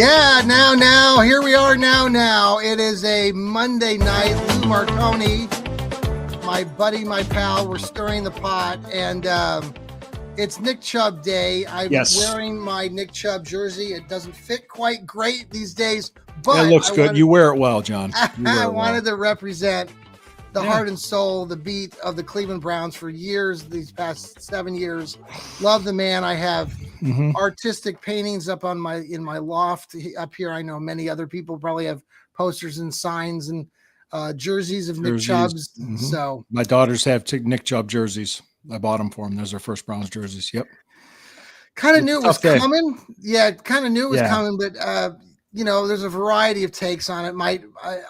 Yeah, now, here we are now. It is a Monday night. Lou Marconi, my buddy, my pal, we're stirring the pot, and it's Nick Chubb Day. I'm wearing my Nick Chubb jersey. It doesn't fit quite great these days, but it looks good. You wear it well, John. I wanted to represent the heart and soul, the beat of the Cleveland Browns for years, these past 7 years. Love the man. I have artistic paintings up on in my loft up here. I know many other people probably have posters and signs and jerseys of Nick Chubb's. So my daughters have Nick Chubb jerseys. I bought them for them. Those are first Browns jerseys. Yep. Kind of knew it was coming. Yeah, kind of knew it was coming, but there's a variety of takes on it.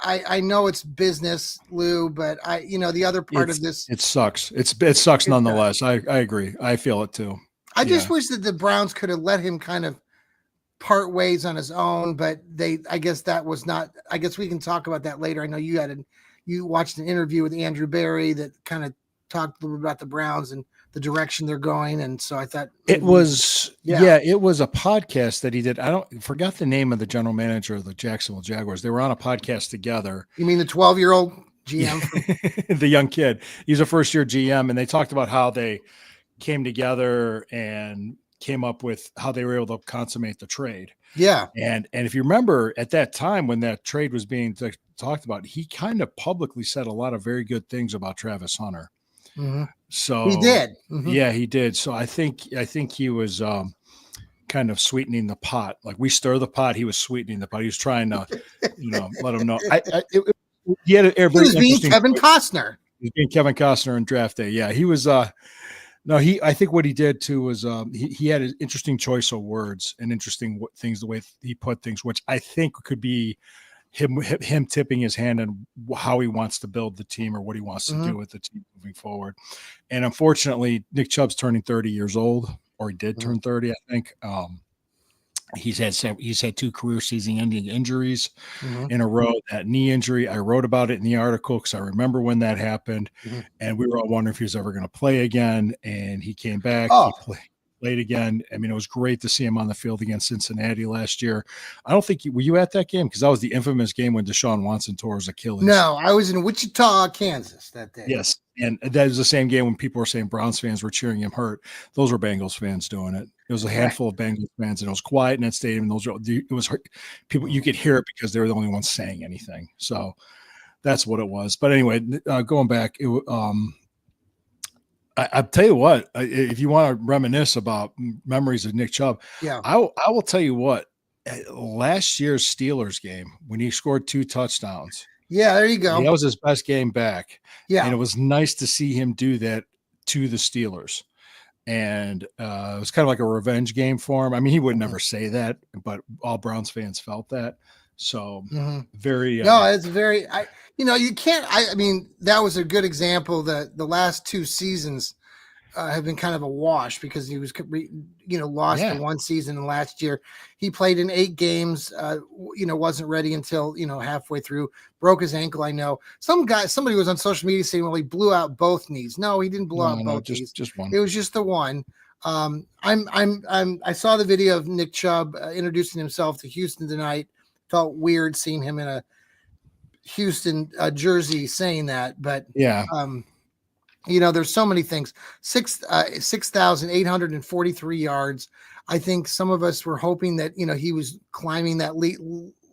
I know it's business, Lou, but the other part of this, it sucks. It sucks nonetheless. I agree. I feel it too. I just wish that the Browns could have let him kind of part ways on his own, but I guess that was not. I guess we can talk about that later. I know you watched an interview with Andrew Berry that kind of talked a little bit about the Browns and the direction they're going, and so I thought it was it was a podcast that he did. I forgot the name of the general manager of the Jacksonville Jaguars. They were on a podcast together. You mean the 12-year-old GM? The young kid. He's a first-year GM, and they talked about how they came together and came up with how they were able to consummate the trade. Yeah. And if you remember at that time when that trade was being talked about, he kind of publicly said a lot of very good things about Travis Hunter. So he did. Yeah, he did. So I think he was kind of sweetening the pot. Like we stir the pot, he was sweetening the pot. He was trying to, let him know. He was being Kevin Costner. He was being Kevin Costner in draft day. Yeah, he was. I think what he did too was he had an interesting choice of words and interesting things, the way he put things, which I think could be him tipping his hand on how he wants to build the team or what he wants to do with the team moving forward. And unfortunately, Nick Chubb's turning 30 years old, or he did turn 30, I think. He's had 2 career-season-ending injuries in a row. That knee injury, I wrote about it in the article because I remember when that happened, and we were all wondering if he was ever going to play again. And he came back. He played again. I mean, it was great to see him on the field against Cincinnati last year. I don't think were you at that game? Because that was the infamous game when Deshaun Watson tore his Achilles. No, I was in Wichita, Kansas that day. Yes, and that was the same game when people were saying Browns fans were cheering him hurt. Those were Bengals fans doing it. It was a handful of Bengals fans, and it was quiet in that stadium. It was people. You could hear it because they were the only ones saying anything. So that's what it was. But anyway, going back, I'll tell you what. If you want to reminisce about memories of Nick Chubb, I will tell you what. Last year's Steelers game when he scored 2 touchdowns. Yeah, there you go. That was his best game back. Yeah, and it was nice to see him do that to the Steelers. And it was kind of like a revenge game for him. I mean, he would never say that, but all Browns fans felt that. So very. No, it's very. You can't. I mean, that was a good example that the last 2 seasons have been kind of a wash because he was, lost in one season, and last year he played in 8 games. Wasn't ready until halfway through. Broke his ankle. I know somebody was on social media saying, well, he blew out both knees. No, he didn't blow out both knees. Just one. It was just the one. I saw the video of Nick Chubb introducing himself to Houston tonight. Felt weird seeing him in a Houston jersey saying that, but there's so many things. 6,843 yards. I think some of us were hoping that he was climbing that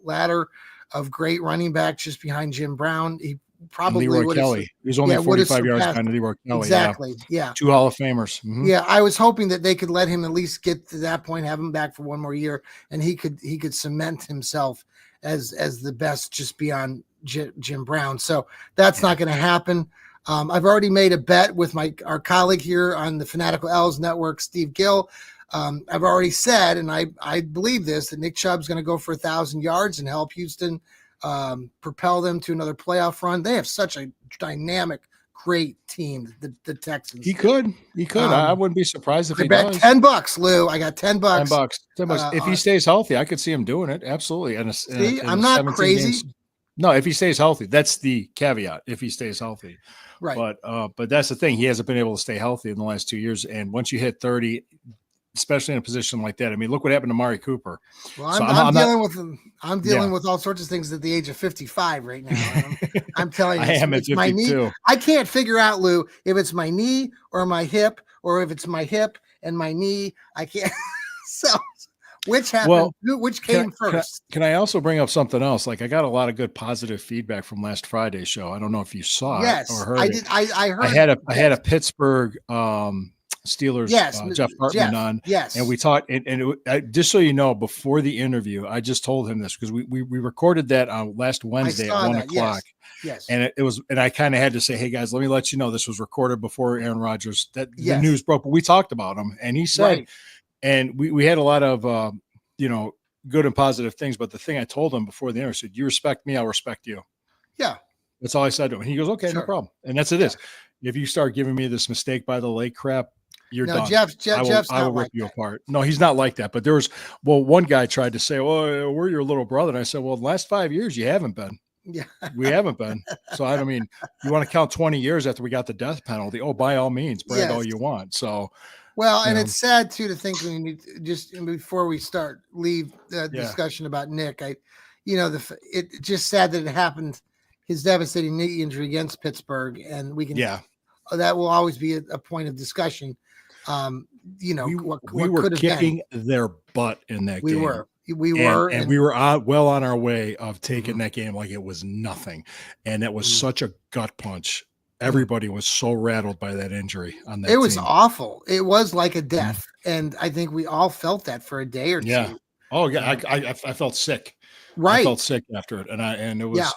ladder of great running back just behind Jim Brown. He probably Leroy Kelly. He was only 45 yards behind Leroy Kelly. Exactly. Yeah. 2 Hall of Famers. Yeah, I was hoping that they could let him at least get to that point, have him back for one more year, and he could cement himself as the best just beyond Jim Brown. So that's not going to happen. I've already made a bet with our colleague here on the Fanatical L's network, Steve Gill. I've already said, and I believe this, that Nick Chubb's going to go for 1,000 yards and help Houston propel them to another playoff run. They have such a dynamic, great team, the Texans. He could. I wouldn't be surprised if he bet does. $10, Lou. I got $10. $10. If he stays healthy, I could see him doing it. Absolutely. I'm not crazy. Games. No, if he stays healthy, that's the caveat. If he stays healthy, right? But that's the thing. He hasn't been able to stay healthy in the last 2 years. And once you hit 30, especially in a position like that. I mean, look what happened to Mari Cooper. Well, So I'm not, dealing with all sorts of things at the age of 55 right now. And I'm telling you, I am at it's my knee. 52. I can't figure out, Lou, if it's my knee or my hip, or if it's my hip and my knee. I can't. So which happened? Which came first? Can I also bring up something else? Like, I got a lot of good positive feedback from last Friday's show. I don't know if you saw it or heard I it. did. I heard. I had a Pittsburgh Steelers Jeff Hartman on. Yes. And we talked, just so you know, before the interview, I just told him this because we recorded that on last Wednesday at 1 o'clock. Yes. And and I kind of had to say, hey guys, let me let you know this was recorded before Aaron Rodgers, the news broke, but we talked about him. And he said, and we had a lot of, good and positive things. But the thing I told him before the interview, I said, you respect me, I'll respect you. Yeah. That's all I said to him. And he goes, okay, no problem. And that's it is. If you start giving me this mistake by the lake crap, you're done. I will rip you apart. No, he's not like that. But there was, one guy tried to say, well, we're your little brother. And I said, well, the last 5 years, you haven't been. Yeah. We haven't been. So, I mean, you want to count 20 years after we got the death penalty? Oh, by all means, brag all you want. So, well, and it's sad too to think when you just before we leave the discussion about Nick, it's just sad that it happened, his devastating knee injury against Pittsburgh, and we can, that will always be a point of discussion. We were kicking their butt in that game. We were, and we were well on our way of taking that game like it was nothing, and it was such a gut punch. Everybody was so rattled by that injury on that. It was awful. It was like a death, and I think we all felt that for a day or two. Yeah. Oh yeah, I felt sick. Right. I felt sick after it, and it was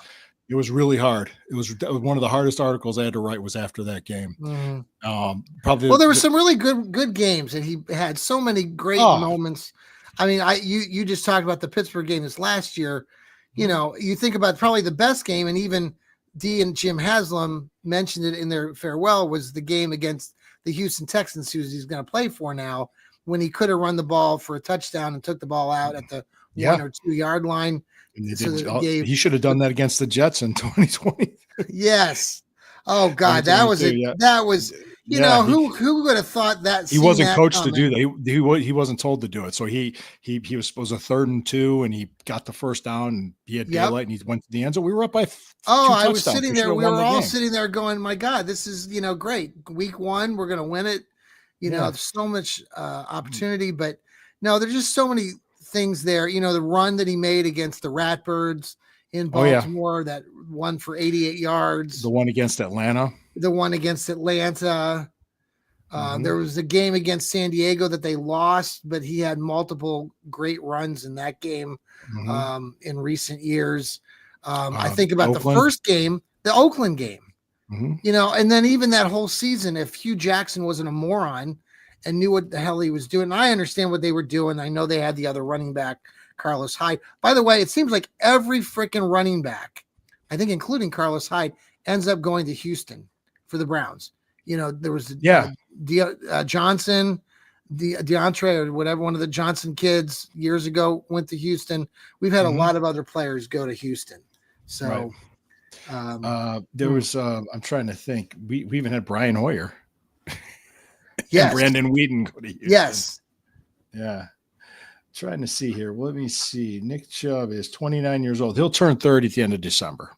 it was really hard. It was one of the hardest articles I had to write was after that game. Probably. Well, there were some really good games, and he had so many great moments. I mean, you just talked about the Pittsburgh game this last year. You think about probably the best game, and even Dee and Jim Haslam mentioned it in their farewell, was the game against the Houston Texans, who he's going to play for now, when he could have run the ball for a touchdown and took the ball out at the 1 or 2 yard line. He should have done that against the Jets in 2020. Yes. Oh God, that was who would have thought that? He wasn't coached to do that. He wasn't told to do it. So he was a 3rd and 2, and he got the first down, and he had daylight, and he went to the end zone. We were up by 2 I was sitting there. We were all sitting there going, "My God, this is great. Week 1, we're going to win it." So much opportunity, but no, there's just so many things there. The run that he made against the Ratbirds in Baltimore, that one for 88 yards. The one against Atlanta. There was a game against San Diego that they lost, but he had multiple great runs in that game in recent years. I think about Oakland. The first game, the Oakland game, and then even that whole season, if Hugh Jackson wasn't a moron and knew what the hell he was doing, I understand what they were doing. I know they had the other running back, Carlos Hyde. By the way, it seems like every freaking running back, I think including Carlos Hyde, ends up going to Houston for the Browns. There was Johnson, DeAndre, or whatever, one of the Johnson kids years ago went to Houston. We've had a lot of other players go to Houston. So there was I'm trying to think. We even had Brian Hoyer. Yes. And Brandon Whedon go to Houston. Yes. Yeah. Trying to see here. Let me see. Nick Chubb is 29 years old. He'll turn 30 at the end of December.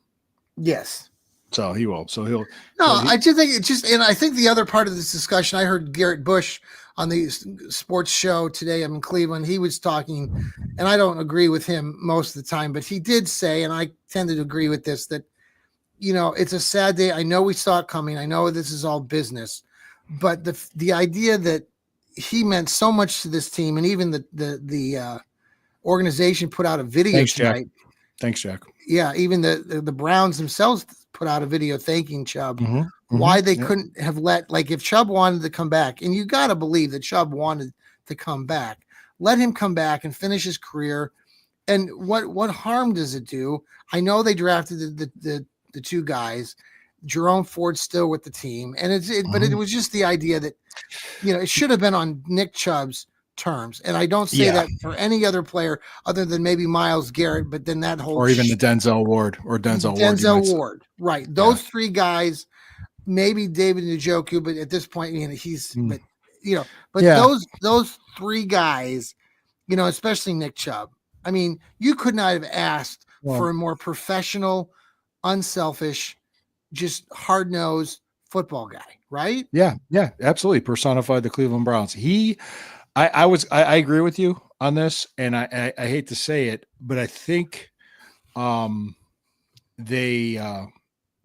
Yes. So he will. So he'll. I just think and I think the other part of this discussion, I heard Garrett Bush on the sports show today. I'm in Cleveland. He was talking, and I don't agree with him most of the time, but he did say, and I tended to agree with this, that, it's a sad day. I know we saw it coming. I know this is all business, but the idea that he meant so much to this team, and even the organization put out a video tonight. Thanks, Jack. Yeah, even the Browns themselves put out a video thanking Chubb. Why they couldn't have if Chubb wanted to come back, and you got to believe that Chubb wanted to come back, let him come back and finish his career. And what harm does it do? I know they drafted the 2 guys. Jerome Ford's still with the team, and but it was just the idea that it should have been on Nick Chubb's terms, and I don't say that for any other player other than maybe Myles Garrett, but then that whole, or even the Denzel Ward Ward, right? Those 3 guys, maybe David Njoku, but at this point, he's but But Yeah. those three guys, especially Nick Chubb. I mean, you could not have asked for a more professional, unselfish, just hard-nosed football guy, right? Yeah, absolutely. Personified the Cleveland Browns. I agree with you on this, and I hate to say it, but I think they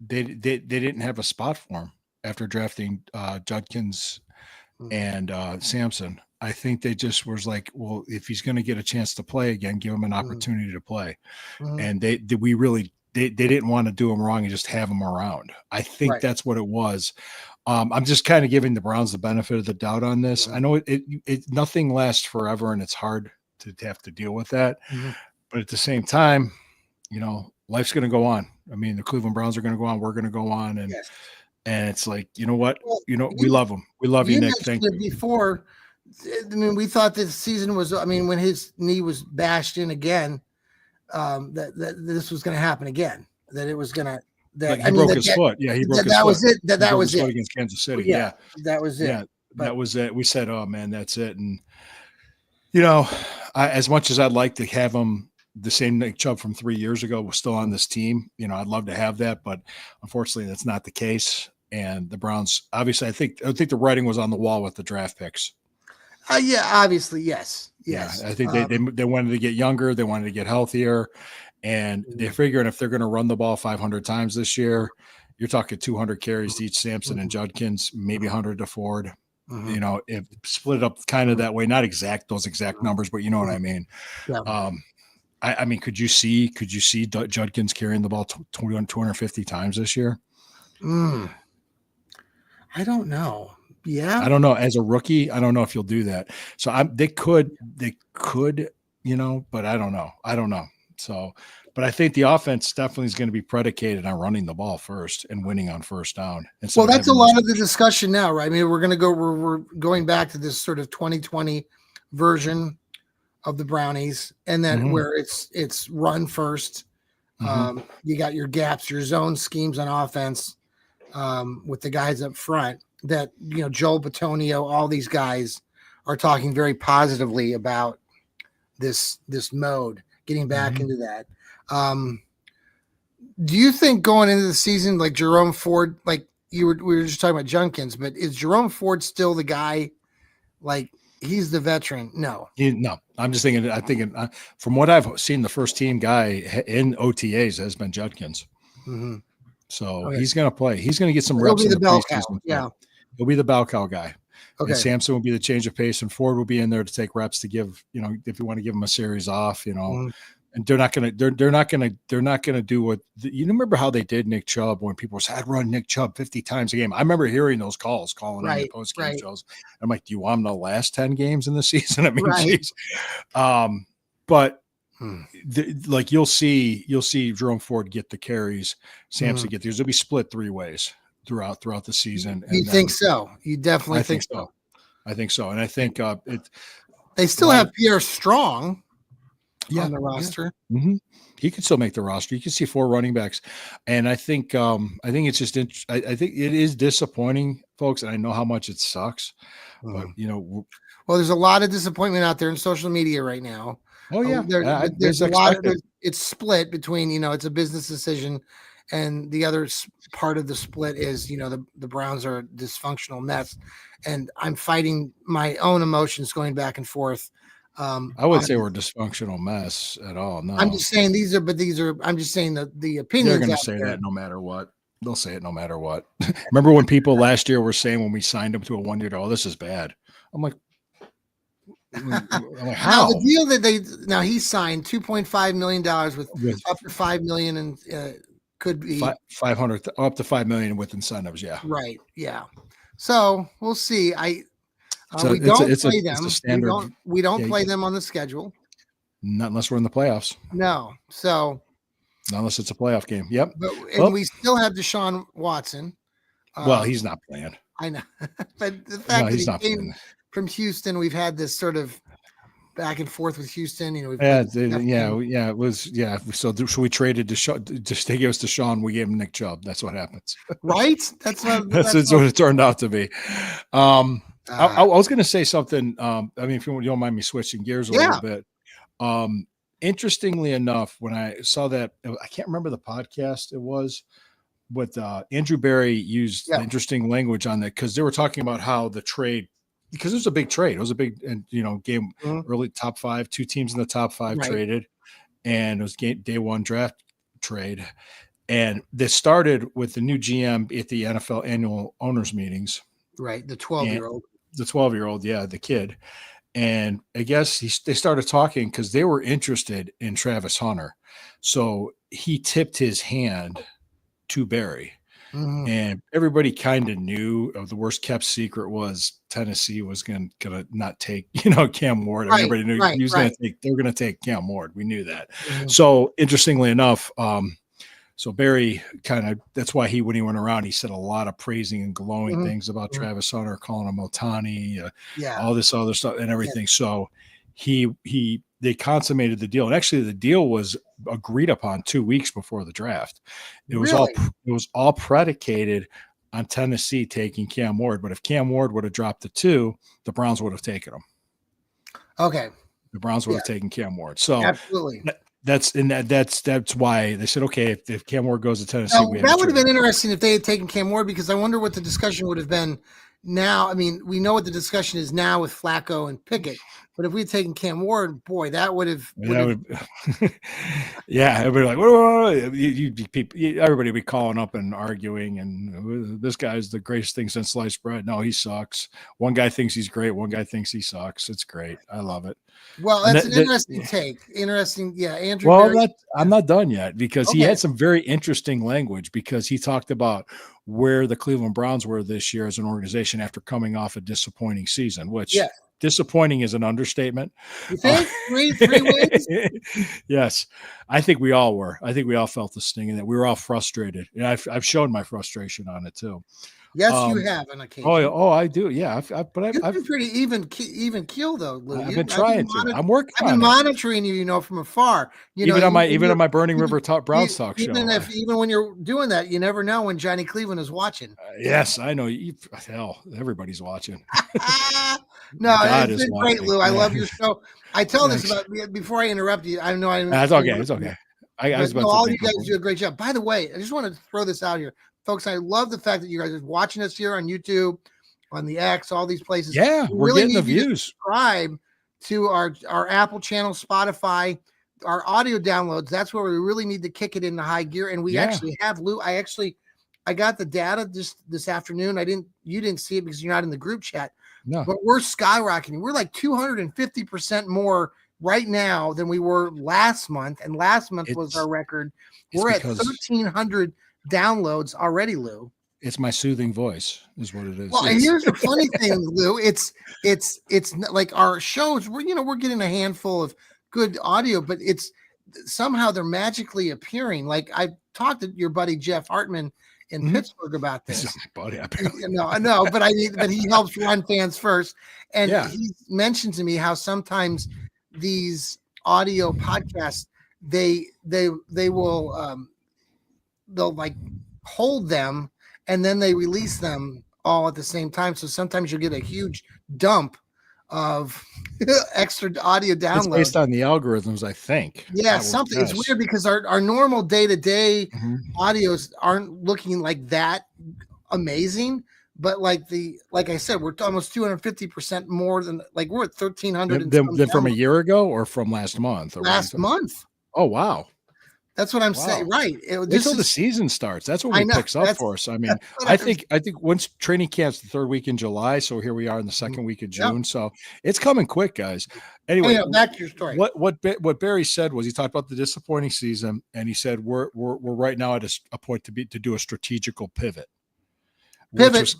didn't have a spot for him after drafting Judkins and Sampson. I think they just was like, well, if he's going to get a chance to play again, give him an opportunity to play. And they didn't want to do him wrong and just have him around. I think that's what it was. I'm just kind of giving the Browns the benefit of the doubt on this. I know it nothing lasts forever, and it's hard to have to deal with that. But at the same time, life's going to go on. I mean, the Cleveland Browns are going to go on. We're going to go on, and it's like, you know what? Well, we love him. We love you, Nick. Thank you. Before, I mean, we thought this season was. I mean, when his knee was bashed in again, that this was going to happen again. That it was going to. That he broke his foot. Yeah, he broke his foot. That was it. That was it against Kansas City. Yeah, that was it. Yeah, that was it. We said, "Oh man, that's it." And as much as I'd like to have him, the same Nick Chubb from 3 years ago was still on this team. I'd love to have that, but unfortunately, that's not the case. And the Browns, obviously, I think the writing was on the wall with the draft picks. Yeah, obviously, yes. Yeah, I think they wanted to get younger, they wanted to get healthier, and they're figuring if they're going to run the ball 500 times this year, you're talking 200 carries to each Sampson and Judkins, maybe 100 to Ford. If split up kind of that way, not those exact numbers, but you know what I mean. Yeah. I mean, could you see Judkins carrying the ball 250 times this year? I don't know. Yeah, I don't know. As a rookie, I don't know if you'll do that. So they could, but I don't know. So, but I think the offense definitely is going to be predicated on running the ball first and winning on first down. Well, that's a lot of the discussion now, right? I mean, we're going back to this sort of 2020 version of the Brownies, and then where it's run first. You got your gaps, your zone schemes on offense with the guys up front. That Joel Bitonio, all these guys are talking very positively about this mode, getting back into that. Do you think going into the season, like Jerome Ford, like we were just talking about Judkins, but is Jerome Ford still the guy? Like he's the veteran? No. I'm just thinking. From what I've seen, the first team guy in OTAs has been Judkins. So he's going to play. He's going to get some reps in the preseason. Yeah. He'll be the bell cow guy. Okay. And Sampson will be the change of pace, and Ford will be in there to take reps to give, if you want to give him a series off, and they're not going to do what you remember how they did Nick Chubb when people said, I'd run Nick Chubb 50 times a game. I remember hearing those calling in the post game shows. I'm like, do you want him to last 10 games in the season? I mean, geez. But like you'll see Jerome Ford get the carries, Sampson get these. It'll be split three ways throughout the season. You think so? You definitely think so. I think so. And I think they still have Pierre Strong on the roster. He could still make the roster. You can see 4 running backs. And I think it's just I think it is disappointing, folks, and I know how much it sucks. But well, there's a lot of disappointment out there in social media right now. Oh yeah. There's a lot of it's split between, it's a business decision. And the other part of the split is, the Browns are a dysfunctional mess, and I'm fighting my own emotions going back and forth. I would say we're a dysfunctional mess at all. No, I'm just saying I'm just saying the opinions. They're going to say that no matter what. They'll say it no matter what. Remember when people last year were saying when we signed him to a 1 year, oh, this is bad. I'm like, how? Now, the deal that he signed $2.5 million with up to $5 million and. Could be 500 up to 5 million with incentives. Yeah. Right. Yeah. So we'll see. We don't play them on the schedule. Not unless we're in the playoffs. No. So not unless it's a playoff game. Yep. We still have Deshaun Watson. Well, he's not playing. I know. But the fact that he came from Houston, we've had this sort of back and forth with Houston, it was. So we traded just to give us Deshaun. We gave him Nick Chubb. That's what happens, right? That's what it turned out to be. I was going to say something. I mean, if you don't mind me switching gears a little Yeah. bit. Interestingly enough, when I saw that, I can't remember the podcast it was, but Andrew Barry used the Yeah. interesting language on that because they were talking about how the trade, because it was a big trade. It was a big, and game Mhm. early top 5, 2 teams in the top 5 Right. traded, and it was day 1 draft trade. And this started with the new GM at the NFL annual owners meetings. Right. The 12-year-old. The 12-year-old, yeah, the kid. And I guess they started talking because they were interested in Travis Hunter. So he tipped his hand to Barry. Mhm. And everybody kind of knew the worst kept secret was Tennessee was going to not take, Cam Ward. Right, Everybody knew right, he was right. going to take, they were going to take Cam Ward. We knew that. Mhm. So interestingly enough, so Barry that's why when he went around, he said a lot of praising and glowing Mhm. things about Mhm. Travis Hunter, calling him Otani, Yeah. all this other stuff and everything. So they consummated the deal. And actually the deal was agreed upon 2 weeks before the draft. It was all predicated on Tennessee taking Cam Ward. But if Cam Ward would have dropped to 2, the Browns would have taken him. Okay. The Browns would have taken Cam Ward. So absolutely. That's why they said, okay, if Cam Ward goes to Tennessee, Now, that would have been interesting if they had taken Cam Ward, because I wonder what the discussion would have been now. I mean, we know what the discussion is now with Flacco and Pickett, but if we had taken Cam Ward, boy, that would have. Yeah, everybody like, whoa. Everybody would be calling up and arguing, and this guy's the greatest thing since sliced bread. No, he sucks. One guy thinks he's great. One guy thinks he sucks. It's great. I love it. Well, that's an interesting take. Interesting. Yeah, Andrew. Well, I'm not done yet, because he had some very interesting language, because he talked about where the Cleveland Browns were this year as an organization after coming off a disappointing season, which disappointing is an understatement. You think? Three wins? Yes. I think we all were. I think we all felt the sting, and that we were all frustrated. And I've shown my frustration on it too. Yes, you have on occasion. Oh, I do. Yeah, I've been pretty even keel though, Lou. I've been trying to. I'm working. I've been monitoring you, from afar. Even on my Burning River Browns talk show. Even when you're doing that, you never know when Johnny Cleveland is watching. Yes, I know. Hell, everybody's watching. No, it's been great, Lou. I love your show. I tell this about before I interrupt you. I know That's okay. It's okay. All you guys do a great job. By the way, I just want to throw this out here. Folks, I love the fact that you guys are watching us here on YouTube, on the X, all these places. Yeah, we're really getting the views. Subscribe to our Apple channel, Spotify, our audio downloads. That's where we really need to kick it into high gear. And we actually have, Lou. I got the data this afternoon. You didn't see it because you're not in the group chat. No, but we're skyrocketing. We're like 250% more right now than we were last month, and last month was our record. We're at 1,300 downloads already, Lou. It's my soothing voice is what it is. Well, and here's the funny thing, Lou. It's like our shows, we're getting a handful of good audio, but it's somehow they're magically appearing. Like I talked to your buddy Jeff Hartman in Pittsburgh about this. This is my buddy. No, I know, but he helps run Fans First. And he mentioned to me how sometimes these audio podcasts, they will they'll like hold them and then they release them all at the same time. So sometimes you'll get a huge dump of extra audio downloads. It's based on the algorithms, I think. Yeah, something. It's weird because our normal day-to-day audios aren't looking like that amazing. But like I said, we're almost 250% more than we're at 1,300 than from a year ago or from last month. Last month. Oh wow. That's what I'm saying. Right. Until the season starts. That's when it picks up for us. I mean, I think once training camp's the 3rd week in July. So here we are in the 2nd week of June. Yep. So it's coming quick, guys. Anyway, back to your story. What Barry said was he talked about the disappointing season, and he said we're right now at a point to do a strategical pivot. Pivot.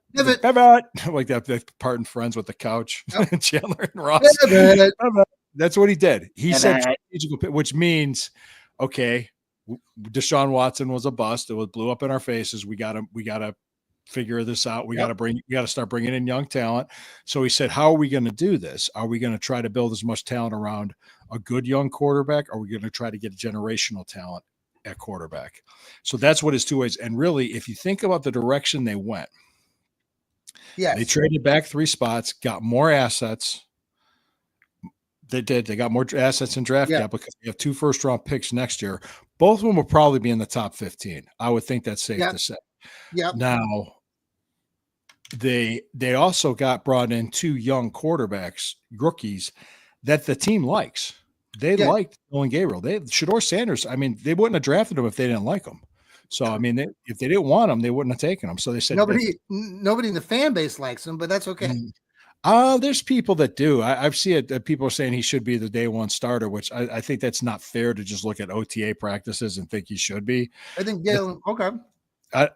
Like that part in Friends with the couch. Yep. Chandler and Ross. Pivot. That's what he did. He said strategical pivot, which means, okay, Deshaun Watson was a bust. It blew up in our faces. We gotta figure this out. We gotta start bringing in young talent. So he said, how are we going to do this? Are we going to try to build as much talent around a good young quarterback? Or are we going to try to get generational talent at quarterback? So that's what his 2 ways. And really, if you think about the direction they went, They Yes. traded back 3 spots, got more assets. They did. They got more assets in draft Yeah. cap because they have 2 first-round picks next year. Both of them will probably be in the top 15. I would think that's safe Yep. to say. Yep. Now, they also got brought in 2 young quarterbacks, rookies, that the team likes. They Yeah. liked Dylan Gabriel. Shador Sanders, I mean, they wouldn't have drafted him if they didn't like him. So, I mean, if they didn't want him, they wouldn't have taken him. So they said Nobody in the fan base likes him, but that's okay. There's people that do. I've seen it. That people are saying he should be the day one starter, which I think that's not fair to just look at OTA practices and think he should be. I think Galen. Okay.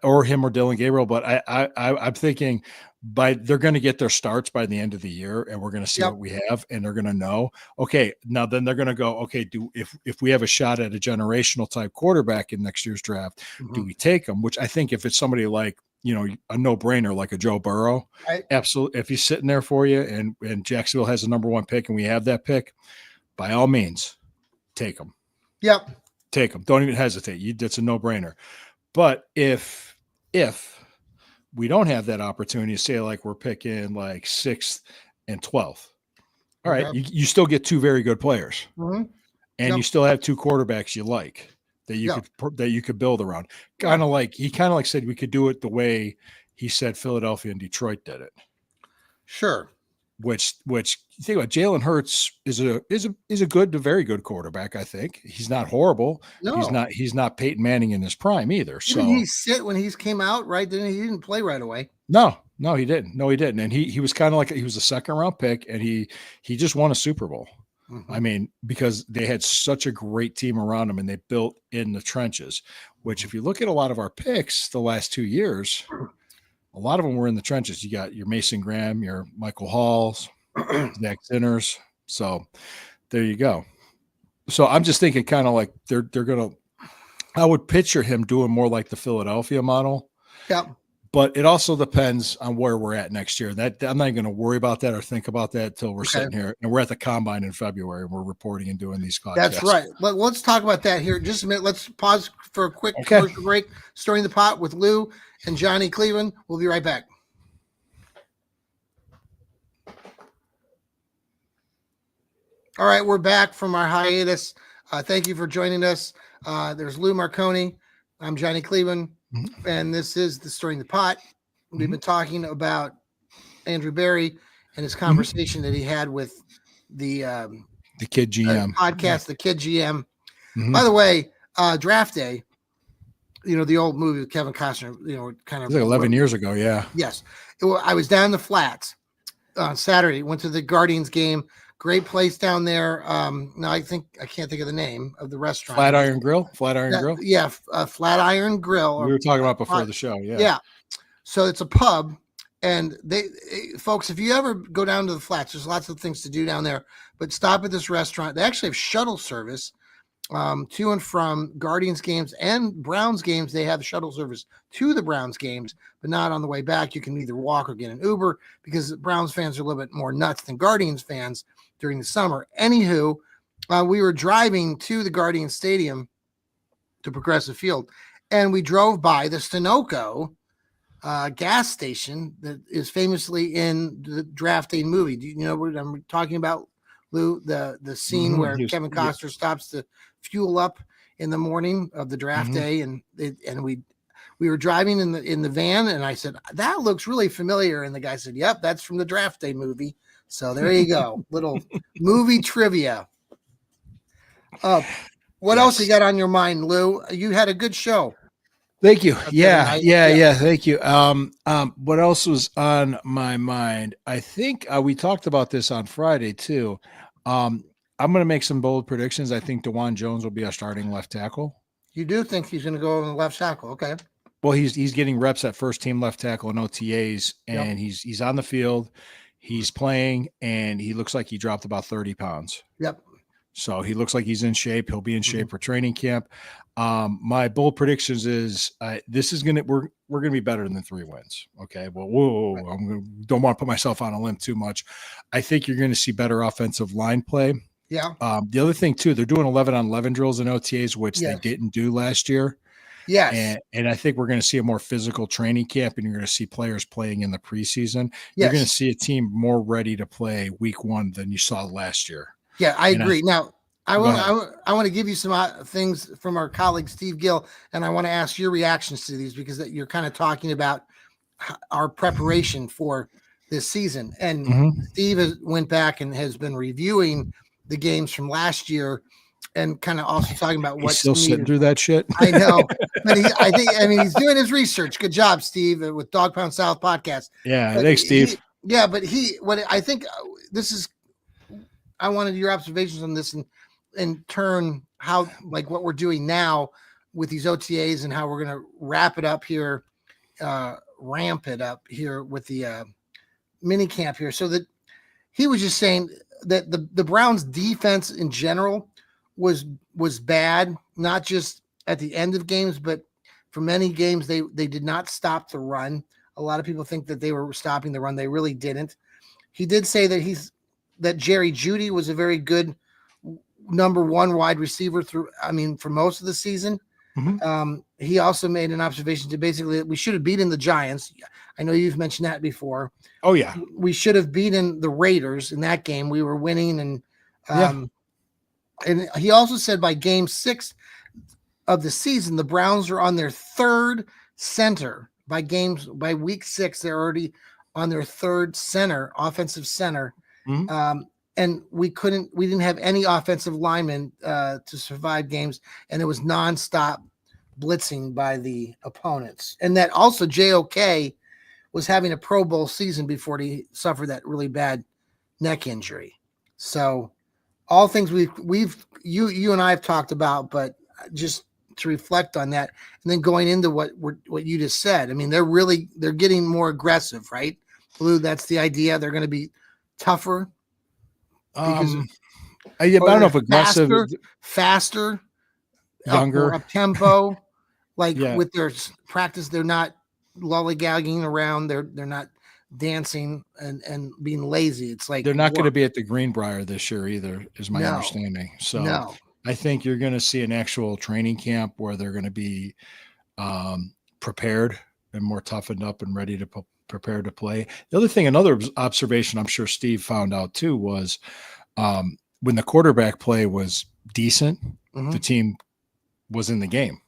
Or him or Dylan Gabriel, but I'm thinking they're going to get their starts by the end of the year, and we're going to see what we have, and they're going to know. Okay, now then they're going to go. Okay, if we have a shot at a generational type quarterback in next year's draft, do we take him? Which I think if it's somebody like a no brainer like a Joe Burrow, absolutely. If he's sitting there for you, and Jacksonville has the number 1 pick, and we have that pick, by all means, take him. Yep, take him. Don't even hesitate. That's a no brainer. But if we don't have that opportunity, say like we're picking like 6th and 12th, all right, you still get 2 very good players, and you still have 2 quarterbacks you like that you could build around. Kind of like said we could do it the way he said Philadelphia and Detroit did it. Sure. Which you think about, Jalen Hurts is a good to very good quarterback. I think he's not horrible. No. He's not Peyton Manning in his prime either. Didn't he sit when he came out, right? He didn't play right away. No, he didn't. And he was kind of like, he was a 2nd round pick, and he just won a Super Bowl. I mean, because they had such a great team around him, and they built in the trenches, which if you look at a lot of our picks the last 2 years, a lot of them were in the trenches. You got your Mason Graham, your Michael Halls, Zach Sinners. So there you go. So I'm just thinking kind of like they're going to, I would picture him doing more like the Philadelphia model. Yeah. But it also depends on where we're at next year. That I'm not going to worry about that or think about that until we're sitting here, and we're at the combine in February, and we're reporting and doing these podcasts. That's right. But let's talk about that here in just a minute. Let's pause for a quick commercial break. Stirring the Pot with Lou and Johnny Cleveland. We'll be right back. All right, we're back from our hiatus. Thank you for joining us. There's Lou Marconi. I'm Johnny Cleveland, and this is the Stirring the Pot. We've been talking about Andrew Berry and his conversation that he had with the Kid GM podcast, the Kid GM. By the way, Draft Day, the old movie with Kevin Costner, kind of like 11 years ago. Yeah. Yes. I was down in the Flats on Saturday, went to the Guardians game. Great place down there. No, I can't think of the name of the restaurant. Flatiron Grill? Yeah. Flatiron Grill. We were talking about before the show. Yeah. Yeah. So it's a pub, and folks, if you ever go down to the Flats, there's lots of things to do down there, but stop at this restaurant. They actually have shuttle service to and from Guardians games and Browns games. They have shuttle service to the Browns games, but not on the way back. You can either walk or get an Uber, because Browns fans are a little bit more nuts than Guardians fans during the summer. Anywho, we were driving to the Guardian Stadium to Progressive Field, and we drove by the Sunoco gas station that is famously in the Draft Day movie. Do you know what I'm talking about, Lou? The scene where Kevin Costner stops to fuel up in the morning of the Draft Day, and we were driving in the van, and I said, that looks really familiar, and the guy said, yep, that's from the Draft Day movie. So there you go. Little movie trivia. What else you got on your mind, Lou? You had a good show. Thank you. Yeah. Thank you. What else was on my mind? I think we talked about this on Friday too. I'm going to make some bold predictions. I think DeJuan Jones will be our starting left tackle. You do think he's going to go on the left tackle? Okay. Well, he's getting reps at first team left tackle in OTAs, and he's on the field. He's playing, and he looks like he dropped about 30 pounds. Yep. So he looks like he's in shape. He'll be in shape for training camp. My bold predictions is we're going to be better than 3 wins. Okay. Well, don't want to put myself on a limb too much. I think you're going to see better offensive line play. Yeah. The other thing too, they're doing 11-on-11 drills in OTAs, which they didn't do last year. Yes. And I think we're going to see a more physical training camp, and you're going to see players playing in the preseason. You're going to Yes. see a team more ready to play week 1 than you saw last year. Yeah, I And agree. Now, I go want ahead. I want to give you some things from our colleague Steve Gill, and I want to ask your reactions to these because that you're kind of talking about our preparation for this season. And Mhm. Steve went back and has been reviewing the games from last year, and kind of also talking about He's what's still sitting needed. through that shit. I know, but I mean, he's doing his research. Good job, Steve, with Dog Pound South podcast. Yeah, But thanks, Steve. what I think this is, I wanted your observations on this, and in turn, how like what we're doing now with these OTAs and how we're going to ramp it up here with the mini camp here. So that he was just saying that the Browns defense in general was bad, not just at the end of games, but for many games they did not stop the run. A lot of people think that they were stopping the run. They really didn't. He did say that Jerry Jeudy was a very good number 1 wide receiver for most of the season. Mhm. He also made an observation to basically that we should have beaten the Giants. I know you've mentioned that before. Oh, yeah. We should have beaten the Raiders in that game. We were winning, and Yeah. and he also said by game 6 of the season, the Browns are on their 3rd center. By week 6, they're already on their 3rd center, offensive center. Mhm. And we didn't have any offensive linemen to survive games, and it was nonstop blitzing by the opponents. And that also JOK was having a Pro Bowl season before he suffered that really bad neck injury. So all things you and I have talked about, but just to reflect on that, and then going into what you just said. I mean, they're getting more aggressive, right? Blue, that's the idea. They're going to be tougher because I don't know if aggressive, faster, more younger. up tempo. Like Yeah, with their practice, they're not lollygagging around. They're not dancing and being lazy. It's like they're not going to work. be at the Greenbrier this year either, is my No, understanding. So no. I think you're going to see an actual training camp where they're going to be prepared and more toughened up and ready to prepare to play. The other thing, another observation I'm sure Steve found out too was when the quarterback play was decent, the team was in the game.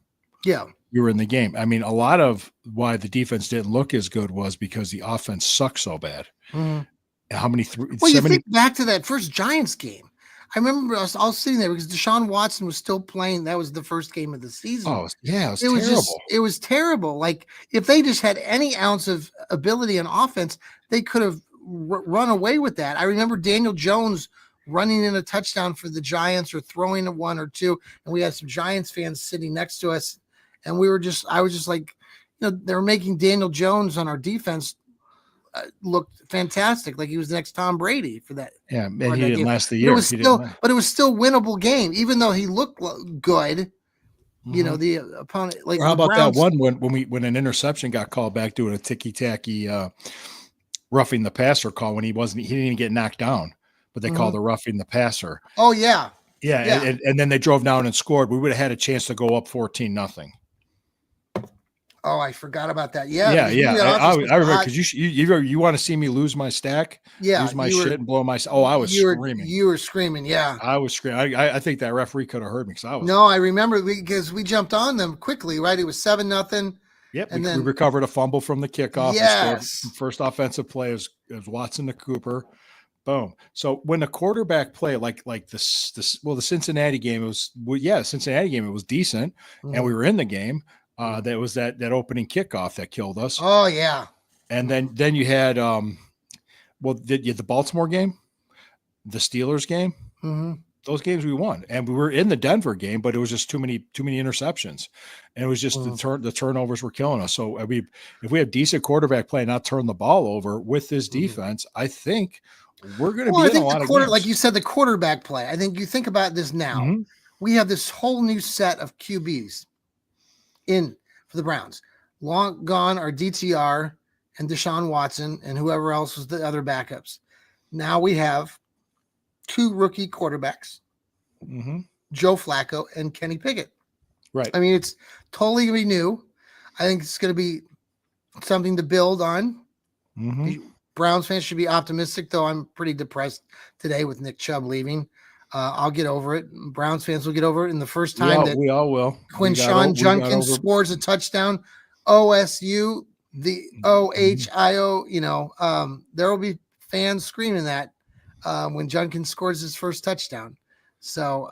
Yeah. You were in the game. I mean, a lot of why the defense didn't look as good was because the offense sucked so bad. How many? You think back to that first Giants game. I remember I was sitting there because Deshaun Watson was still playing. That was the first game of the season. Oh, yeah, it was terrible. It was terrible. Like if they just had any ounce of ability on offense, they could have run away with that. I remember Daniel Jones running in a touchdown for the Giants or throwing a 1 or 2, and we had some Giants fans sitting next to us, and I was just like, they're making Daniel Jones on our defense looked fantastic, like he was the next Tom Brady for that. Yeah, and he didn't last the year. But it was still winnable game, even though he looked good. The opponent. Like, or how about Browns, that one when an interception got called back doing a ticky tacky roughing the passer call when he didn't even get knocked down, but they called a roughing the passer. Oh yeah, yeah. And then they drove down and scored. We would have had a chance to go up 14-0. Oh, I forgot about that. Yeah. I remember because you want to see me lose my stack, lose my shit and blow my. Oh, I was screaming. You were screaming. Yeah, I was screaming. I think that referee could have heard me because I was. No, I remember because we jumped on them quickly. Right, it was 7-0. Yep, and we recovered a fumble from the kickoff. Yes, and first offensive play is Watson to Cooper. Boom. So when the quarterback play like the Cincinnati game, Cincinnati game, it was decent, and we were in the game. That was that opening kickoff that killed us. Oh yeah. And then you had the Baltimore game, the Steelers game. Those games we won, and we were in the Denver game, but it was just too many interceptions, and it was just the turnovers were killing us. So if we have decent quarterback play, not turn the ball over with this defense, I think we're going to be in a lot of games. Like you said, the quarterback play. I think you think about this now. We have this whole new set of QBs in for the Browns. Long gone are DTR and Deshaun Watson and whoever else was the other backups. Now we have 2 rookie quarterbacks, Joe Flacco and Kenny Pickett. Right. I mean, it's totally going to be new. I think it's going to be something to build on. Mm-hmm. Browns fans should be optimistic, though I'm pretty depressed today with Nick Chubb leaving. I'll get over it. Browns fans will get over it. And the first time that We all will. Quinshawn Judkins scores a touchdown, OSU, the OHIO, there will be fans screaming that when Judkins scores his first touchdown. So,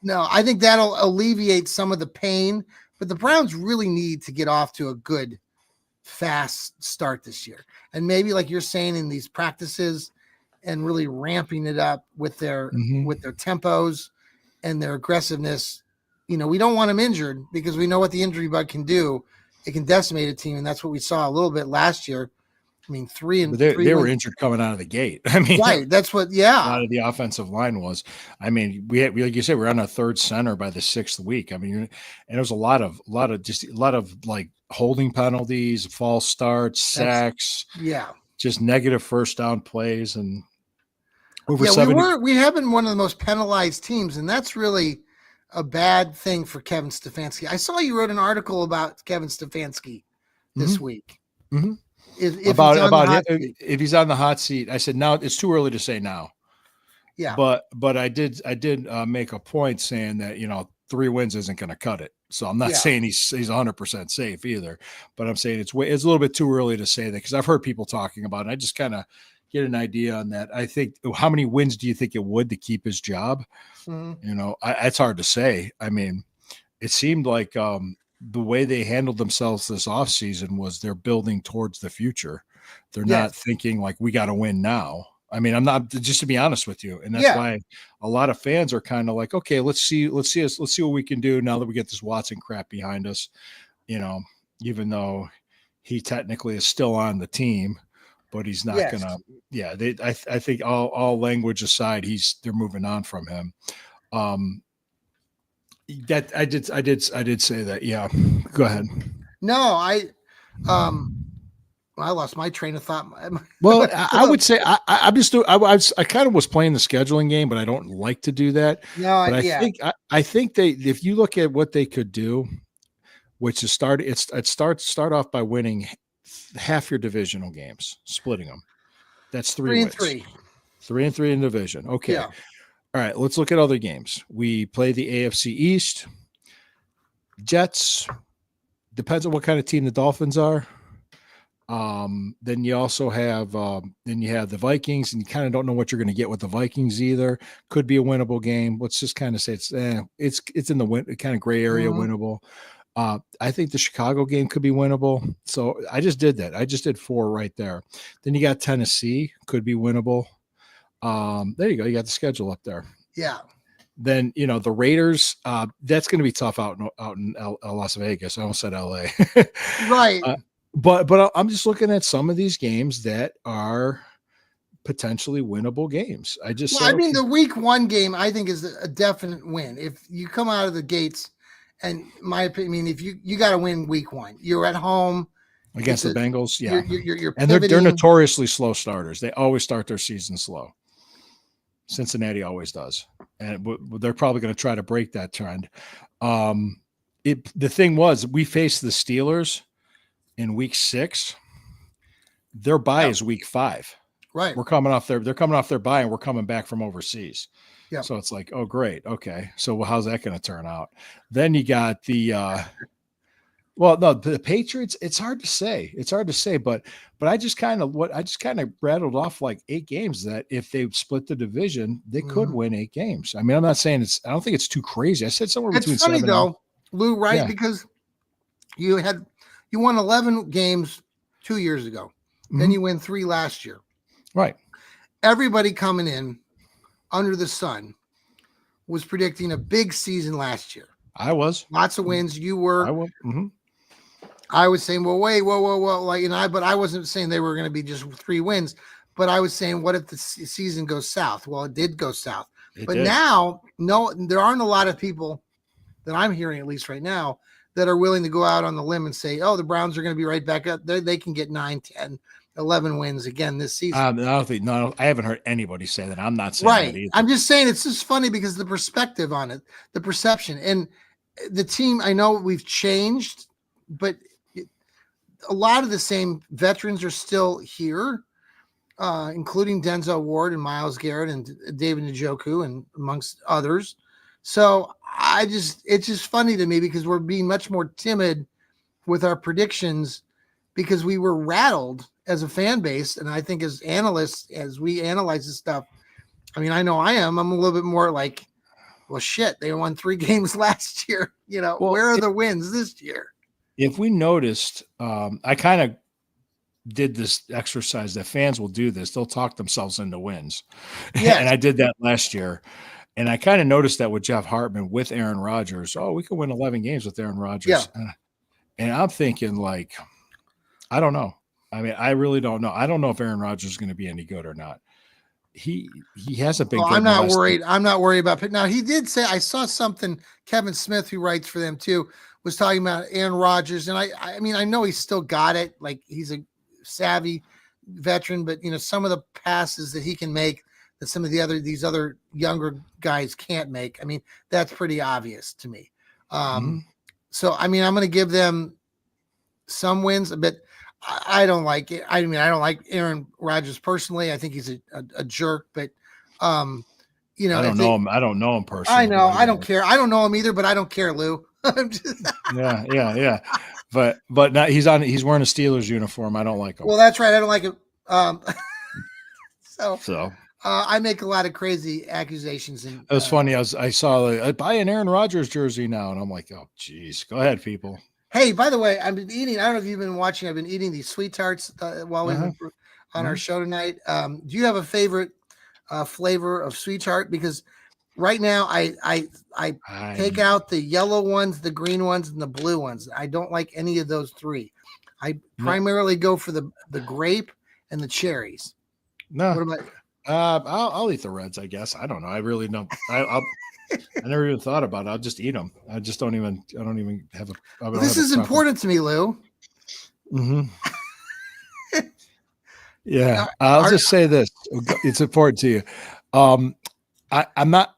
no, I think that'll alleviate some of the pain, but the Browns really need to get off to a good, fast start this year. And maybe like you're saying in these practices and really ramping it up with their tempos and their aggressiveness. We don't want them injured because we know what the injury bug can do. It can decimate a team, and that's what we saw a little bit last year. I mean, they were injured coming out of the gate. I mean, right. That's what, a lot of the offensive line was. I mean, we like you said, we're on a third center by the 6th week. I mean, and there was a lot of like holding penalties, false starts, sacks, just negative first down plays, and over 70. We have been one of the most penalized teams, and that's really a bad thing for Kevin Stefanski. I saw you wrote an article about Kevin Stefanski this week. Mm-hmm. If he's on the hot seat. I said, now it's too early to say now. Yeah. But I did make a point saying that, 3 wins isn't going to cut it. So I'm not saying he's 100% safe either, but I'm saying it's a little bit too early to say that, because I've heard people talking about it. And I just kind of get an idea on that. I think, how many wins do you think it would to keep his job? Mm-hmm. It's hard to say. I mean, it seemed like the way they handled themselves this offseason was they're building towards the future. They're not thinking like, we got to win now. I mean, I'm not, just to be honest with you. And that's why a lot of fans are kind of like, okay, let's see what we can do now that we get this Watson crap behind us, even though he technically is still on the team, but he's not gonna. Yeah, I think all language aside, they're moving on from him. That I did say that. Yeah, go ahead. No, I lost my train of thought. Well, I would say I kind of was playing the scheduling game, but I don't like to do that. No, but I think if you look at what they could do, which is start off by winning half your divisional games, splitting them. That's 3 wins. 3-3 in division. Okay. Yeah. All right. Let's look at other games. We play the AFC East. Jets. Depends on what kind of team the Dolphins are. Then you also have the Vikings, and you kind of don't know what you're going to get with the Vikings either. Could be a winnable game. Let's just kind of say it's in the kind of gray area, winnable. I think the Chicago game could be winnable. So I just did that. I just did 4 right there. Then you got Tennessee, could be winnable. There you go. You got the schedule up there. Yeah. Then, the Raiders, that's going to be tough out in Las Vegas. I almost said LA. Right. But I'm just looking at some of these games that are potentially winnable games. The week 1 game, I think, is a definite win. If you come out of the gates, and my opinion, if you got to win week 1, you're at home against the Bengals. Yeah. You're and they're notoriously slow starters. They always start their season slow. Cincinnati always does. And they're probably going to try to break that trend. The thing was, we faced the Steelers in week 6. Their bye is week 5. Right. They're coming off their bye, and we're coming back from overseas. Yeah. So it's like, oh, great. Okay. So how's that going to turn out? Then you got the Patriots. It's hard to say, but I just kind of rattled off like 8 games that if they split the division, they could win 8 games. I mean, I'm not saying I don't think it's too crazy. I said somewhere between 7 and 8. Though, Lou, right? Yeah. Because you won 11 games 2 years ago. Then you win 3 last year. Right. Everybody coming in under the sun was predicting a big season last year. I was. Lots of wins. You were. I was. I was saying, well, wait, whoa. But I wasn't saying they were going to be just 3 wins. But I was saying, what if the season goes south? Well, it did go south. Now, there aren't a lot of people that I'm hearing, at least right now, that are willing to go out on the limb and say, oh, the Browns are going to be right back up. They can get 9, 10, 11 wins again this season. I haven't heard anybody say that. I'm not saying that either. I'm just saying it's just funny because the perspective on it, the perception. And the team, I know we've changed, but a lot of the same veterans are still here, including Denzel Ward and Myles Garrett and David Njoku and amongst others. So it's just funny to me because we're being much more timid with our predictions because we were rattled as a fan base. And I think as analysts, as we analyze this stuff, I mean, I know I'm a little bit more like, well, shit, they won 3 games last year. Well, where are the wins this year? If we noticed, I kind of did this exercise that fans will do this. They'll talk themselves into wins. Yes. And I did that last year. And I kind of noticed that with Jeff Hartman, with Aaron Rodgers. Oh, we could win 11 games with Aaron Rodgers. Yeah. And I'm thinking, like, I don't know. I mean, I really don't know. I don't know if Aaron Rodgers is going to be any good or not. He hasn't been good. I'm not worried. I'm not worried about it. Now, he did say, I saw something, Kevin Smith, who writes for them too, was talking about Aaron Rodgers. And I mean, I know he's still got it. Like, he's a savvy veteran, but, some of the passes that he can make that some of these other younger guys can't make. I mean, that's pretty obvious to me. So, I mean, I'm going to give them some wins, but I don't like it. I mean, I don't like Aaron Rodgers personally. I think he's a jerk, but I don't know him. I don't know him personally. I know. I don't care. I don't know him either, but I don't care, Lou. Yeah. But not, he's wearing a Steelers uniform. I don't like him. Well, that's right. I don't like him. So I make a lot of crazy accusations. And it was funny. I saw buy an Aaron Rodgers jersey now, and I'm like, oh, geez, go ahead, people. Hey, by the way, I've been eating. I don't know if you've been watching. I've been eating these sweet tarts while we've been on our show tonight. Do you have a favorite flavor of sweet tart? Because right now, I take out the yellow ones, the green ones, and the blue ones. I don't like any of those 3. I primarily go for the grape and the cherries. No, what about? I'll eat the reds, I guess. I don't know. I really don't. I never even thought about it. I'll just eat them. I don't even have a. This is important to me, Lou. Mm-hmm. Yeah, I'll just say this. It's important to you. I'm not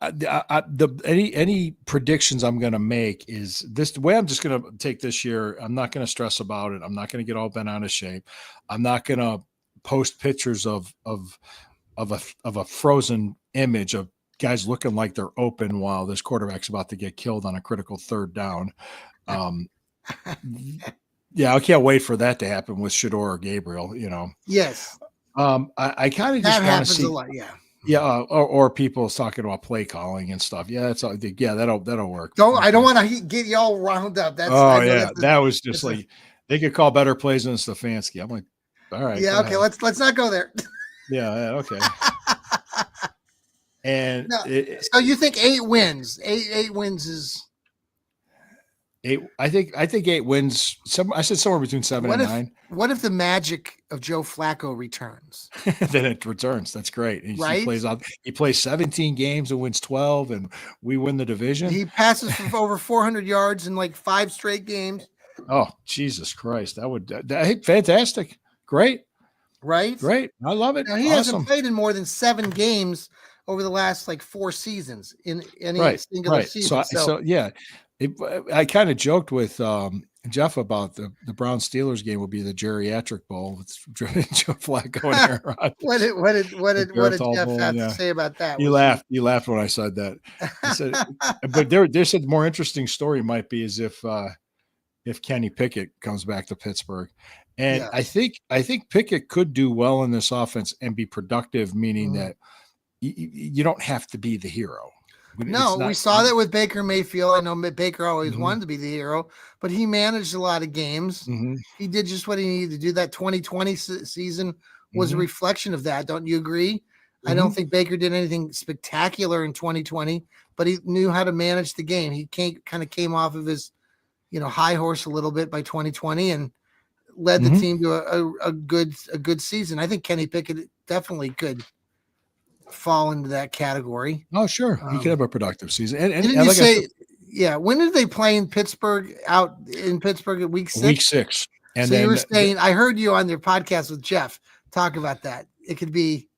any predictions I'm going to make is this the way I'm just going to take this year. I'm not going to stress about it. I'm not going to get all bent out of shape. I'm not going to post pictures of a frozen image of guys looking like they're open while this quarterback's about to get killed on a critical 3rd down. Yeah, I can't wait for that to happen with Shador or Gabriel, Yes. I kind of just want to see a lot, yeah. Yeah, or people talking about play calling and stuff. Yeah, that'll work. I don't want to get y'all wound up. That was just like they could call better plays than Stefanski. I'm like, all right. Yeah, okay. Let's not go there. Yeah, okay. And so you think 8 wins? 8 wins is 8. I think 8 wins. I said somewhere between 7 and 9. What if the magic of Joe Flacco returns? Then it returns. That's great. Right? He plays 17 games and wins 12, and we win the division. He passes for over 400 yards in like 5 straight games. Oh, Jesus Christ! That fantastic. Great. Right? Great. I love it. Now, he hasn't played in more than 7 games over the last 4 seasons in any single season. So yeah, I kind of joked with Jeff about the Brown Steelers game will be the geriatric bowl with Joe Flacco and Aaron Rodgers. What did Jeff have to say about that? You laughed when I said that. I said, but there said the more interesting story might be is if Kenny Pickett comes back to Pittsburgh. And I think Pickett could do well in this offense and be productive, meaning that you don't have to be the hero. We saw that with Baker Mayfield. I know Baker always wanted to be the hero, but he managed a lot of games. He did just what he needed to do. That 2020 season was a reflection of that. Don't you agree? I don't think Baker did anything spectacular in 2020, but he knew how to manage the game. He kind of came off of his, high horse a little bit by 2020 and led the team to a good season. I think Kenny Pickett definitely could fall into that category. Oh, sure. He could have a productive season. And didn't you say, when did they play in Pittsburgh at week 6? Week 6. And so you were saying, I heard you on their podcast with Jeff talk about that. It could be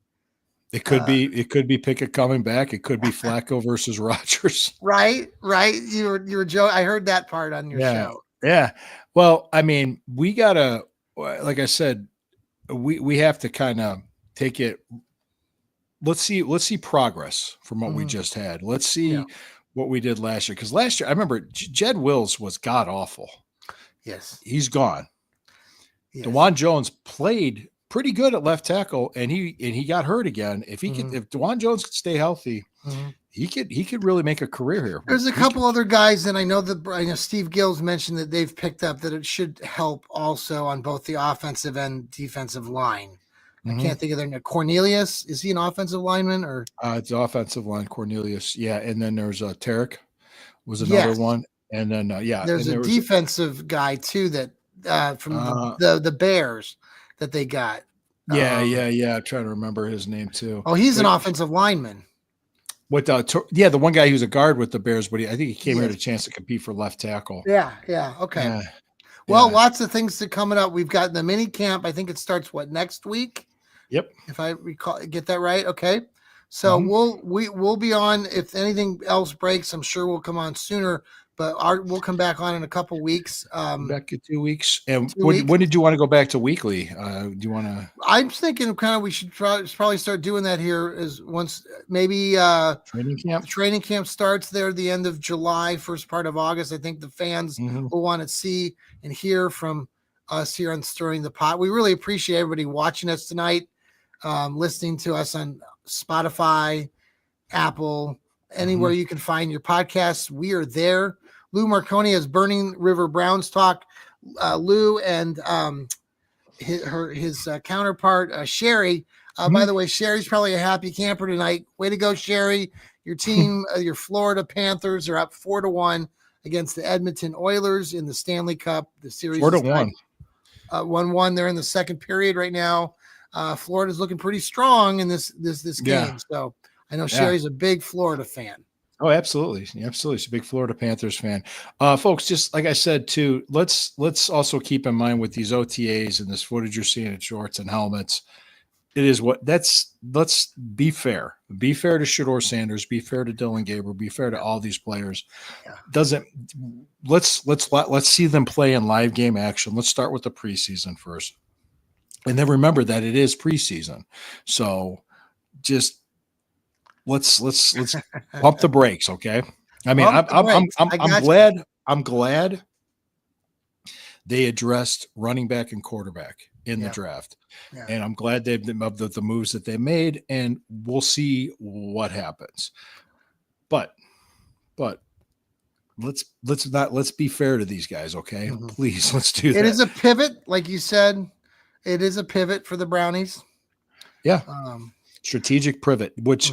It could be. It could be Pickett coming back. It could be Flacco versus Rodgers. Right. You were joking. I heard that part on your Yeah, show. yeah. Well, I mean, we gotta. Like I said, we have to kind of take it. Let's see progress from what we Mhm. just had. Let's Yeah. see what we did last year, because last year I remember Jed Wills was god awful. Yes. He's gone. Yes. DeJuan Jones played pretty good at left tackle, and he got hurt again. If he Mhm. if DeJuan Jones could stay healthy, Mhm. he could really make a career here. There's a couple other guys, and I know Steve Gills mentioned that they've picked up that it should help also on both the offensive and defensive line. I can't think of their name. Cornelius, is he an offensive lineman or? It's offensive line. Cornelius, yeah, and then there's Tarek was another one, and then there's and a defensive guy too that from the Bears that they got. Yeah. I'm trying to remember his name too. Oh, he's an offensive lineman. With the one guy who's a guard with the Bears, but I think he came here to a chance to compete for left tackle. Yeah, okay. Well, lots of things coming up. We've got the mini camp. I think it starts next week. Yep. If I get that right. Okay. So we'll be on. If anything else breaks, I'm sure we'll come on sooner. But we'll come back on in a couple weeks. Back in 2 weeks. And when did you want to go back to weekly? Do you want to? I'm thinking we should probably start doing that here is once maybe training camp. Training camp starts there the end of July, first part of August. I think the fans will want to see and hear from us here on Stirring the Pot. We really appreciate everybody watching us tonight, listening to us on Spotify, Apple, anywhere you can find your podcasts. We are there. Lou Marconi has Burning River Browns Talk. Lou and his counterpart, Sherry. By the way, Sherry's probably a happy camper tonight. Way to go, Sherry. Your team, your Florida Panthers, are up 4-1 against the Edmonton Oilers in the Stanley Cup. The series 4-1. 1-1. They're in the second period right now. Florida's looking pretty strong in this game. So I know Sherry's a big Florida fan. Oh, absolutely. Absolutely. She's a big Florida Panthers fan. Folks, just like I said, too, let's also keep in mind with these OTAs and this footage you're seeing in shorts and helmets, let's be fair. Be fair to Shedeur Sanders, be fair to Dylan Gabriel, be fair to all these players. Let's see them play in live game action. Let's start with the preseason first. And then remember that it is preseason. So just let's pump the brakes, okay? I mean, I'm glad they addressed running back and quarterback in the draft. Yeah. And I'm glad of the moves that they made, and we'll see what happens. But let's be fair to these guys, okay? Please, let's do that. It is a pivot, like you said. It is a pivot for the Brownies. Yeah. Strategic pivot, which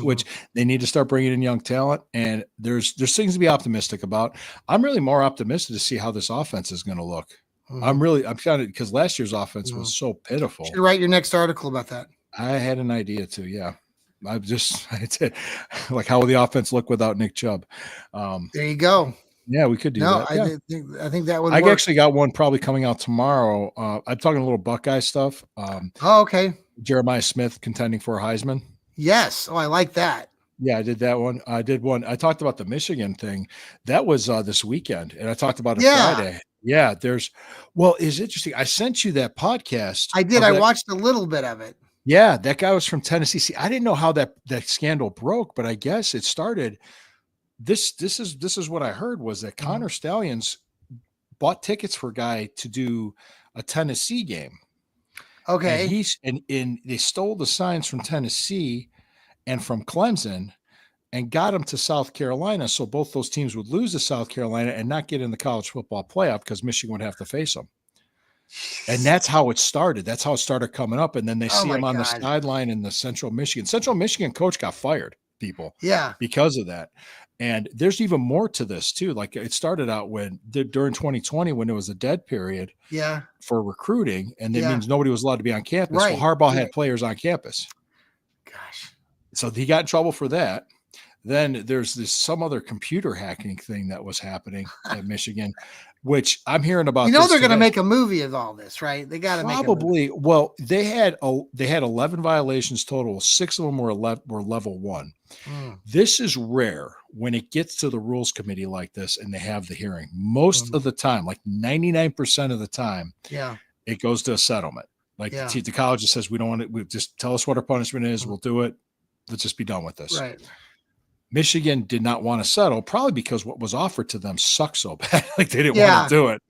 they need to start bringing in young talent, and there's things to be optimistic about. I'm really more optimistic to see how this offense is going to look. I'm kind of, because last year's offense was so pitiful. You should write your next article about that. I had an idea too. Yeah. I said, like, how will the offense look without Nick Chubb? There you go. Yeah, we could do that. I think that would I work. actually got one probably coming out tomorrow. I'm talking a little Buckeye stuff. Okay. Jeremiah Smith contending for a Heisman. Yes. Oh, I like that. Yeah, I did that one. I did one. I talked about the Michigan thing. That was this weekend, and I talked about it Friday. Yeah, it's interesting. I sent you that podcast. I did. I watched a little bit of it. Yeah, that guy was from Tennessee. See, I didn't know how that scandal broke, but I guess it started. This is what I heard was that Connor Stallions bought tickets for a guy to do a Tennessee game. Okay. And they stole the signs from Tennessee and from Clemson and got them to South Carolina. So both those teams would lose to South Carolina and not get in the college football playoff because Michigan would have to face them. And that's how it started. That's how it started coming up. And then they see him on the sideline in the Central Michigan coach got fired, people. Yeah. Because of that. And there's even more to this too. Like, it started out during 2020, when it was a dead period for recruiting. And that means nobody was allowed to be on campus. Right. Well, Harbaugh had players on campus. Gosh. So he got in trouble for that. Then there's some other computer hacking thing that was happening at Michigan. which I'm hearing about. You know, this they're going to today. make a movie of all this, right? They got to make a movie. Probably. Well, they had 11 violations total. 6 of them were level 1. This is rare when it gets to the rules committee like this and they have the hearing. Most of the time, like 99% of the time, it goes to a settlement. Like the college just says, we don't want it. We just tell us what our punishment is. We'll do it. Let's just be done with this. Right. Michigan did not want to settle, probably because what was offered to them sucked so bad. Like they didn't want to do it.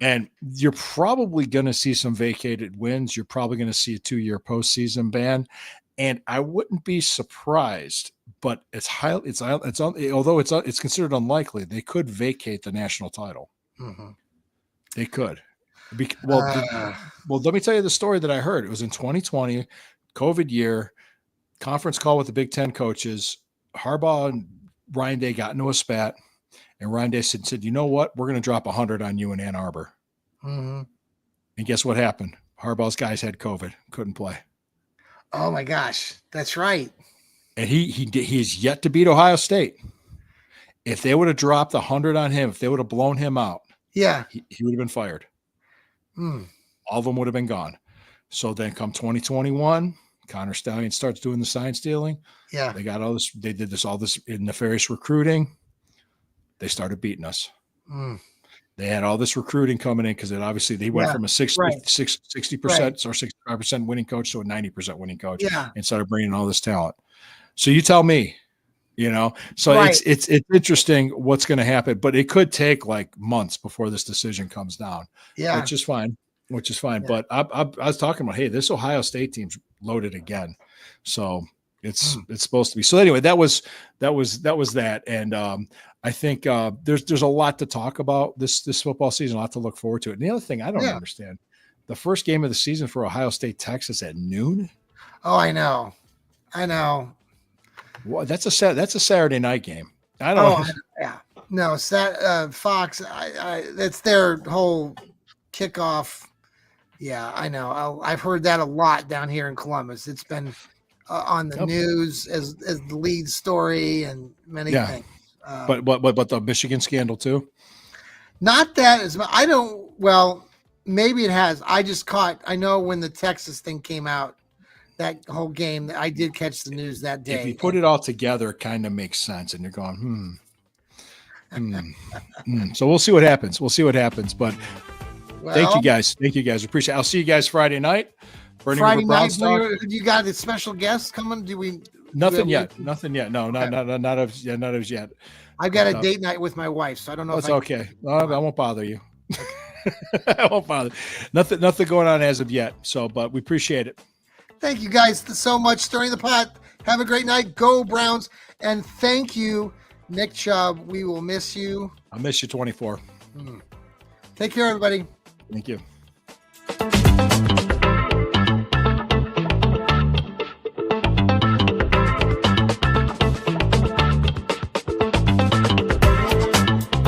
And you're probably going to see some vacated wins. You're probably going to see a 2-year postseason ban. And I wouldn't be surprised, but although it's considered unlikely, they could vacate the national title. They could. Well, let me tell you the story that I heard. It was in 2020, COVID year, conference call with the Big Ten coaches. Harbaugh and Ryan Day got into a spat, and Ryan Day said, you know what? We're going to drop 100 on you in Ann Arbor. And guess what happened? Harbaugh's guys had COVID, couldn't play. Oh my gosh, that's right. And he is yet to beat Ohio State. If they would have dropped 100 on him, if they would have blown him out, he would have been fired. All of them would have been gone. So then come 2021, Connor Stallion starts doing the sign stealing. They got all this. They did all this nefarious recruiting. They started beating us. They had all this recruiting coming in because they went from a 60% or 65% winning coach to a 90% winning coach and started bringing all this talent. So you tell me, so it's interesting what's going to happen, but it could take like months before this decision comes down. Which is fine. But I was talking about, hey, this Ohio State team's loaded again. So it's supposed to be. So anyway, that was that. And I think there's a lot to talk about this football season, a lot to look forward to. And the other thing I don't understand, the first game of the season for Ohio State, Texas at noon. Oh, I know. Well, that's a Saturday night game. I don't know. No, it's that Fox. That's their whole kickoff. Yeah, I know. I've heard that a lot down here in Columbus. It's been on the news as the lead story and many things. But the Michigan scandal too? Not that as much. I don't. Well, maybe it has. I know when the Texas thing came out, that whole game, I did catch the news that day. If you put it all together, it kind of makes sense, and you're going, So we'll see what happens. But thank you guys. Appreciate it. I'll see you guys Friday night. Friday night. You got a special guest coming? Nothing yet. No, not as yet. I've got a date night with my wife, so I don't know. It's okay. I won't bother you. I won't bother. Nothing going on as of yet. So, but we appreciate it. Thank you guys so much. Stirring the pot. Have a great night. Go Browns. And thank you, Nick Chubb. We will miss you. I'll miss you 24. Take care, everybody. Thank you.